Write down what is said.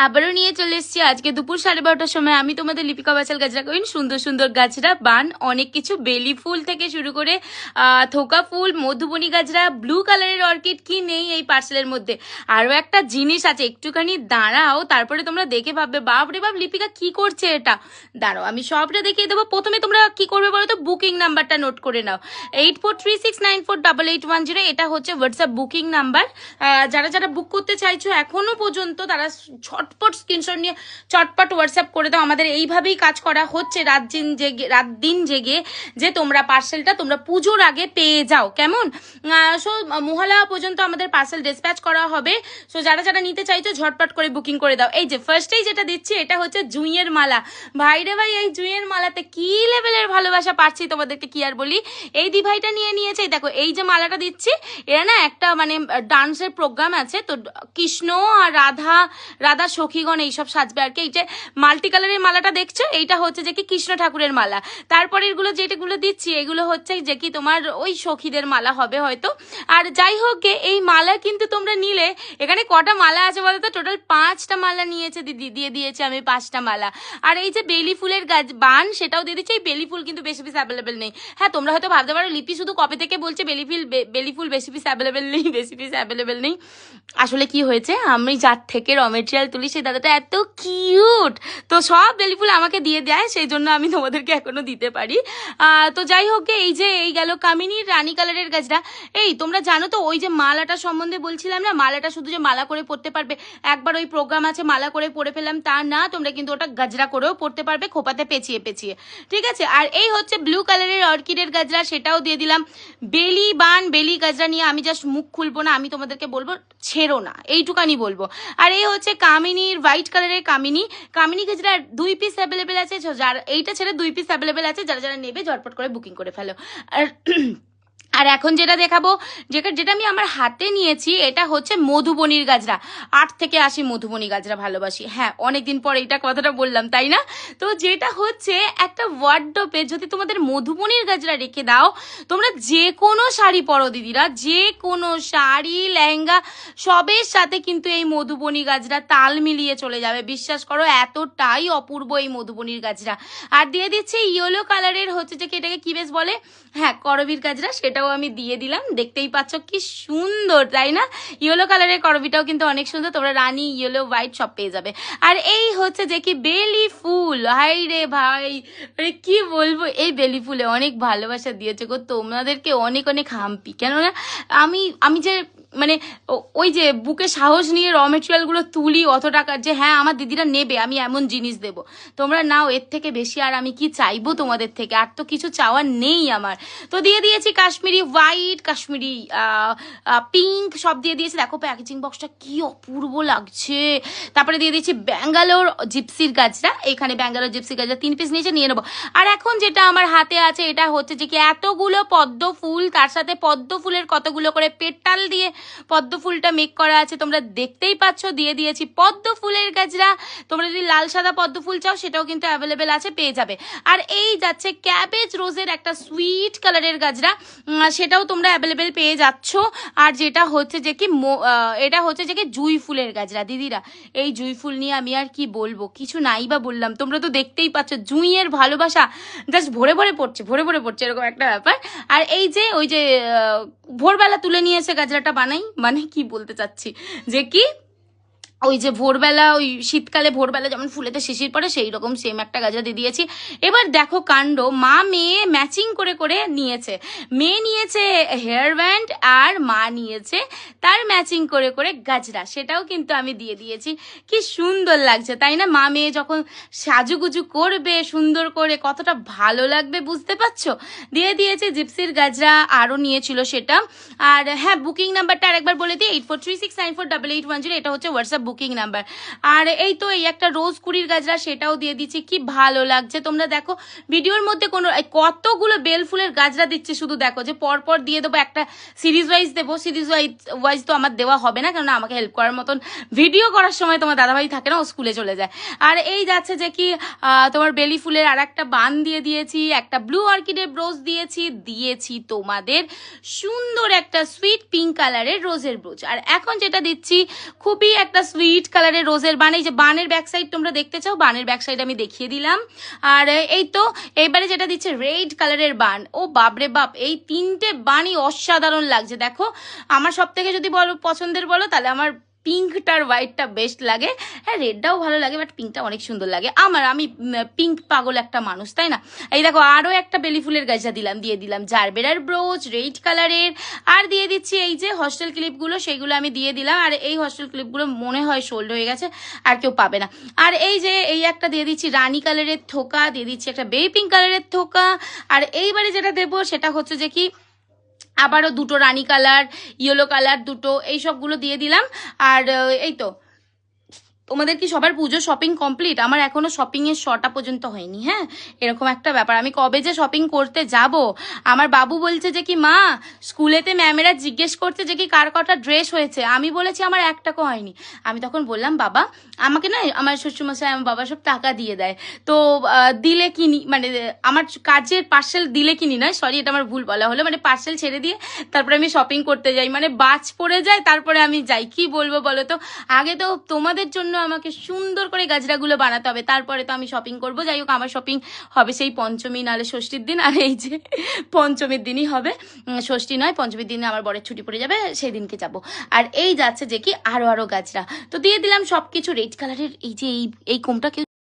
আবারও নিয়ে চলে এসেছি আজকে দুপুর 12:30টার সময়। আমি তোমাদের লিপিকা বাচাল গাজরা কইন। সুন্দর সুন্দর গাজরা বান, অনেক কিছু, বেলি ফুল থেকে শুরু করে থোকা ফুল, মধুবনী গাজরা, ব্লু কালারের অর্কিড, কি নেই এই পার্সেলের মধ্যে। আরও একটা জিনিস আছে, একটুখানি দাঁড়াও, তারপরে তোমরা দেখে ভাববে বাপ রে বাপ লিপিকা কি করছে এটা। দাঁড়াও আমি সবটা দেখিয়ে দেবো। প্রথমে তোমরা কি করবে বলো তো, বুকিং নাম্বারটা নোট করে নাও, 8436948810। এটা হচ্ছে হোয়াটসঅ্যাপ বুকিং নাম্বার। যারা যারা বুক করতে চাইছো এখনো পর্যন্ত তারা ঝটপট স্ক্রিনশট নিয়ে চটপট হোয়াটসঅ্যাপ করে দাও। আমাদের এইভাবেই কাজ করা হচ্ছে রাত দিন জেগে, যে তোমরা পার্সেলটা তোমরা পুজোর আগে পেয়ে যাও, কেমন। সো মহলা পর্যন্ত আমাদের পার্সেল ডিসপ্যাচ করা হবে। সো যারা যারা নিতে চাইছো ঝটপট করে বুকিং করে দাও। এই যে ফার্স্টেই যেটা দিচ্ছি এটা হচ্ছে জুঁইয়ের মালা। ভাই রে ভাই, এই জুঁইয়ের মালাতে কি লেভেলের ভালোবাসা পাচ্ছি তোমাদেরকে কি আর বলি। এই দিভাইটা নিয়ে নিয়েছে, দেখো এই যে মালাটা দিচ্ছি, এরা না একটা মানে ডান্সের প্রোগ্রাম আছে, তো কৃষ্ণ আর রাধা সখীগণ এইসব সাজবে আর কি। এই যে মাল্টি কালারের মালাটা দেখছো, এইটা হচ্ছে যে কি কৃষ্ণ ঠাকুরের মালা। তারপরে এগুলো যেটাগুলো দিচ্ছি এগুলো হচ্ছে যে কি তোমার ওই সখীদের মালা হবে হয়তো। আর যাই হোক গে, এই মালা কিন্তু তোমরা নিলে, এখানে কটা মালা আছে বলো তো, টোটাল 5টা মালা নিয়েছে দিদি, দিয়ে দিয়েছে আমি 5টা মালা। আর এই যে বেলি ফুলের গাছ বান, সেটাও দিয়ে দিচ্ছি। এই বেলি ফুল কিন্তু বেশি পিস অ্যাভেলেবেল নেই। হ্যাঁ, তোমরা হয়তো ভাবতে পারো লিপি শুধু কবে থেকে বলছে বেলি ফুল বেশি পিস অ্যাভেলেবেল নেই। আসলে কি হয়েছে, আমি যার থেকে র মেটেরিয়াল তুলি সেই দাদাটা এত কিউট, তো সব বেলি ফুল আমাকে দিয়ে দেয়, সেই জন্য আমি তোমাদেরকে এখনো দিতে পারি। তো যাই হোক, এই যে এই গেল কামিনীর রানী কালারের গাছটা। এই তোমরা জানো তো ওই যে মালাটা সম্বন্ধে বলছিলাম না, মালাটা শুধু যে মালা করে পড়তে পারবে, একবার ওই প্রোগ্রাম আছে মালা করে পড়ে ফেললাম তা না, তোমরা কিন্তু ওটা গাজরা করেও পড়তে পারবে, খোপাতে পেঁচিয়ে, ঠিক আছে। আর এই হচ্ছে ব্লু কালারের অর্কিডের গাজরা, সেটাও দিয়ে দিলাম। বেলি গাজরা নিয়ে আমি জাস্ট মুখ খুলবো না, আমি তোমাদেরকে বলবো ছেড়ো না, এইটুকানি বলবো। আর এই হচ্ছে কামিনীর হোয়াইট কালারের কামিনী গাজরা 2 পিস অ্যাভেলেবেল আছে, যার এইটা ছেড়ে 2 পিস অ্যাভেলেবেল আছে, যারা যারা নেবে ঝটপট করে বুকিং করে ফেলো। আর এখন যেটা দেখাবো, যেটা আমি আমার হাতে নিয়েছি, এটা হচ্ছে মধুবনীর গাজরা। 8 থেকে 80 মধুবনী গাজরা ভালোবাসি। হ্যাঁ, অনেকদিন পর এইটা কথাটা বললাম, তাই না? তো যেটা হচ্ছে একটা ওয়ার্ডরোবে যদি তোমাদের মধুবনীর গাজরা রেখে দাও, তোমরা যে কোনো শাড়ি পরো দিদিরা, যে কোনো শাড়ি লেহেঙ্গা সবের সাথে কিন্তু এই মধুবনী গাজরা তাল মিলিয়ে চলে যাবে, বিশ্বাস করো, এতটাই অপূর্ব এই মধুবনীর গাজরা। আর দিয়ে দিচ্ছে ইয়েলো কালারের হচ্ছে যে এটাকে কি বেশ বলে, হ্যাঁ করবীর গাজরা, সেটাও আমি দিয়ে দিলাম। দেখতেই পাচ্ছ কি সুন্দর, তাই না? ইয়েলো কালারের করবিটাও কিন্তু অনেক সুন্দর, তোমরা রানী ইয়েলো হোয়াইট সব পেয়ে যাবে। আর এই হচ্ছে যে কি বেলি ফুল, হাই রে ভাই, কি বলবো, এই বেলি ফুলে অনেক ভালোবাসা দিয়েছে গো, তোমাদেরকে অনেক অনেক হাম্পি। কেননা আমি যে মানে ওই যে বুকে সাহস নিয়ে র মেটেরিয়ালগুলো তুলি অত টাকার, যে হ্যাঁ আমার দিদিরা নেবে, আমি এমন জিনিস দেব, তোমরা নাও, এর থেকে বেশি আর আমি কি চাইবো তোমাদের থেকে, আর তো কিছু চাওয়ার নেই আমার। তো দিয়ে দিয়েছি কাশ্মীরি হোয়াইট, কাশ্মীরি পিঙ্ক, সব দিয়ে দিয়েছি। দেখো প্যাকেজিং বক্সটা কি অপূর্ব লাগছে। তারপরে দিয়ে দিয়েছি ব্যাঙ্গালোর জিপসির গাজরা, এখানে ব্যাঙ্গালোর জিপসির গাজরা 3 পিস নিচে নিয়ে নেবো। আর এখন যেটা আমার হাতে আছে, এটা হচ্ছে যে কি এতগুলো পদ্ম ফুল, তার সাথে পদ্ম ফুলের কতগুলো করে পেটাল দিয়ে পদ্ম ফুলটা মেক করা আছে, তোমরা দেখতেই পাচ্ছ। দিয়ে দিয়েছি পদ্ম ফুলের গাজরা, তোমরা যদি লাল সাদা পদ্ম ফুল চাও সেটাও কিন্তু অ্যাভেলেবেল আছে, পেয়ে যাবে। আর এই যাচ্ছে ক্যাবেজ রোজের একটা সুইট কালারের গাজরা, সেটাও তোমরা অ্যাভেলেবেল পেয়ে যাচ্ছ। আর যেটা হচ্ছে যে কি এটা হচ্ছে যে কি জুঁই ফুলের গাজরা। দিদিরা, এই জুঁই ফুল নিয়ে আমি আর কি বলবো, কিছু নাই বা বললাম, তোমরা তো দেখতেই পাচ্ছ জুঁইয়ের ভালোবাসা জাস্ট ভরে ভরে পড়ছে এরকম একটা ব্যাপার। আর এই যে ওই যে ভোরবেলা তুলে নিয়ে এসে গাজরাটা বানাই, মানে কি বলতে চাচ্ছি যে কি ওই যে ভোরবেলা, ওই শীতকালে ভোরবেলা যেমন ফুলেতে শিশির পড়ে, সেই রকম সেম একটা গাজরা দিয়ে দিয়েছি। এবার দেখো কাণ্ড, মা মেয়ে ম্যাচিং করে করে নিয়েছে। মেয়ে নিয়েছে হেয়ার ব্যান্ড আর মা নিয়েছে তার ম্যাচিং করে করে গাজরা, সেটাও কিন্তু আমি দিয়ে দিয়েছি। কি সুন্দর লাগছে, তাই না? মা মেয়ে যখন সাজুগুজু করবে সুন্দর করে, কতটা ভালো লাগবে বুঝতে পারছো। দিয়ে দিয়েছে জিপসির গাজরা, আরও নিয়েছিল সেটা। আর হ্যাঁ, বুকিং নাম্বারটা আরেকবার বলে দিই, 8436948810, এটা হচ্ছে হোয়াটসঅ্যাপ বুকিং নাম্বার। আর এই তো এই একটা রোজ কুড়ির গাজরা, সেটাও দিয়ে দিচ্ছি। কি ভালো লাগছে, তোমরা দেখো ভিডিওর মধ্যে কতগুলো বেল ফুলের গাজরা দিচ্ছে, শুধু দেখো যে পরপর দিয়ে দেবো, একটা সিরিজ ওয়াইজ দেবো। সিরিজ ওয়াইজ তো আমার দেওয়া হবে না, কেননা আমাকে হেল্প করার মতন ভিডিও করার সময় তোমার দাদাভাই থাকে না, ও স্কুলে চলে যায়। আর এই যাচ্ছে যে কি তোমার বেলি ফুলের আর একটা বান দিয়ে দিয়েছি, একটা ব্লু অর্কিডের ব্রোজ দিয়েছি তোমাদের সুন্দর একটা সুইট পিঙ্ক কালারের রোজের ব্রোচ। আর এখন যেটা দিচ্ছি খুবই একটা সুইট কালারের রোজের বান। এই যে বানের ব্যাক সাইড তোমরা দেখতে চাও, বানের ব্যাক সাইড আমি দেখিয়ে দিলাম। আর এই তো এইবারে যেটা দিচ্ছে রেড কালারের বান। ও বাপরে বাপ, এই তিনটে বানই অসাধারণ লাগছে। দেখো আমার সব থেকে যদি বলো পছন্দের বলো, তাহলে আমার পিঙ্কটার হোয়াইটটা বেস্ট লাগে। হ্যাঁ রেডটাও ভালো লাগে, বাট পিঙ্কটা অনেক সুন্দর লাগে আমি পিঙ্ক পাগল একটা মানুষ, তাই না? এই দেখো আরও একটা বেলি ফুলের গাছা দিয়ে দিলাম জারবেরার ব্রোচ রেড কালারের। আর দিয়ে দিচ্ছি এই যে হস্টেল ক্লিপগুলো, সেইগুলো আমি দিয়ে দিলাম। আর এই হস্টেল ক্লিপগুলো মনে হয় সোল্ড হয়ে গেছে, আর কেউ পাবে না। আর এই যে এই একটা দিয়ে দিচ্ছি রানী কালারের থোকা, দিয়ে দিচ্ছি একটা বেবি পিঙ্ক কালারের থোকা। আর এইবারে যেটা দেবো সেটা হচ্ছে যে কি আবারও দুটো রানী কালার, ইয়েলো কালার দুটো, এই সবগুলো দিয়ে দিলাম। আর এই তো তোমাদের কি সবার পুজো শপিং কমপ্লিট? আমার এখনো শপিং এর শটা পর্যন্ত হয়নি। হ্যাঁ এরকম একটা ব্যাপার, আমি কবে যে শপিং করতে যাব। আমার বাবু বলছে যে কি মা স্কুলেতে ম্যামেরা জিজ্ঞেস করছে যে কি কার কটা ড্রেস হয়েছে, আমি বলেছি আমার একটাকও হয়নি। আমি তখন বললাম বাবা আমাকে না আমার শ্বশুরমশাই আমার বাবা সব টাকা দিয়ে দেয়, তো দিলে কিনি, মানে আমার কাজের পার্সেল দিলে কিনি নয়, সরি এটা আমার ভুল বলা হলো, মানে পার্সেল ছেড়ে দিয়ে তারপরে আমি শপিং করতে যাই, মানে বাজ পড়ে যায় তারপরে আমি যাই। কি বলবো বলো তো, আগে তো তোমাদের জন্য আমাকে সুন্দর করে গাজরাগুলো বানাতে হবে, তারপরে তো আমি শপিং করবো। যাই হোক আমার শপিং হবে সেই পঞ্চমী নাহলে ষষ্ঠীর দিন। আর এই যে পঞ্চমীর দিনই হবে, ষষ্ঠী নয় পঞ্চমীর দিনে আমার বরের ছুটি পড়ে যাবে, সেই দিনকে যাব। আর এই যাচ্ছে যে কি আরো গাজরা তো দিয়ে দিলাম সবকিছু রেড কালারের। এই যে এই কোমটা কেউ